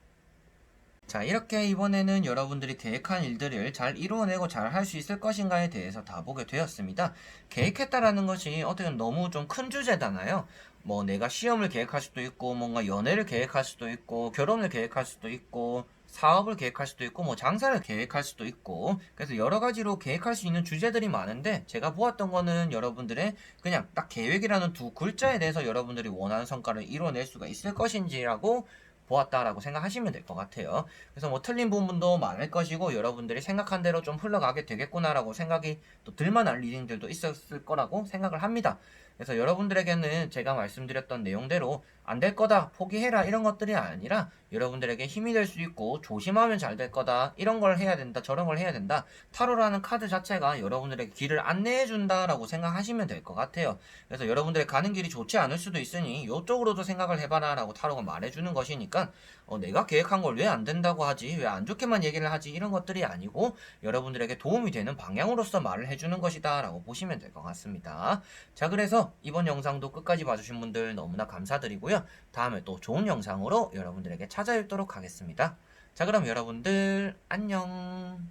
자, 이렇게 이번에는 여러분들이 계획한 일들을 잘 이루어내고 잘 할 수 있을 것인가에 대해서 다 보게 되었습니다. 계획했다라는 것이 어떻게 보면 너무 좀 큰 주제잖아요. 뭐 내가 시험을 계획할 수도 있고, 뭔가 연애를 계획할 수도 있고, 결혼을 계획할 수도 있고, 사업을 계획할 수도 있고, 뭐 장사를 계획할 수도 있고, 그래서 여러 가지로 계획할 수 있는 주제들이 많은데 제가 보았던 거는 여러분들의 그냥 딱 계획이라는 두 글자에 대해서 여러분들이 원하는 성과를 이뤄낼 수가 있을 것인지라고 보았다라고 생각하시면 될 것 같아요. 그래서 뭐 틀린 부분도 많을 것이고 여러분들이 생각한 대로 좀 흘러가게 되겠구나라고 생각이 또 들만한 리딩들도 있었을 거라고 생각을 합니다. 그래서 여러분들에게는 제가 말씀드렸던 내용대로 안 될 거다, 포기해라 이런 것들이 아니라 여러분들에게 힘이 될 수 있고 조심하면 잘 될 거다, 이런 걸 해야 된다, 저런 걸 해야 된다. 타로라는 카드 자체가 여러분들에게 길을 안내해 준다라고 생각하시면 될 것 같아요. 그래서 여러분들의 가는 길이 좋지 않을 수도 있으니 이쪽으로도 생각을 해봐라 라고 타로가 말해주는 것이니까 내가 계획한 걸 왜 안 된다고 하지, 왜 안 좋게만 얘기를 하지, 이런 것들이 아니고 여러분들에게 도움이 되는 방향으로서 말을 해주는 것이다 라고 보시면 될 것 같습니다. 자, 그래서 이번 영상도 끝까지 봐주신 분들 너무나 감사드리고요. 다음에 또 좋은 영상으로 여러분들에게 찾아뵙도록 하겠습니다. 자, 그럼 여러분들 안녕.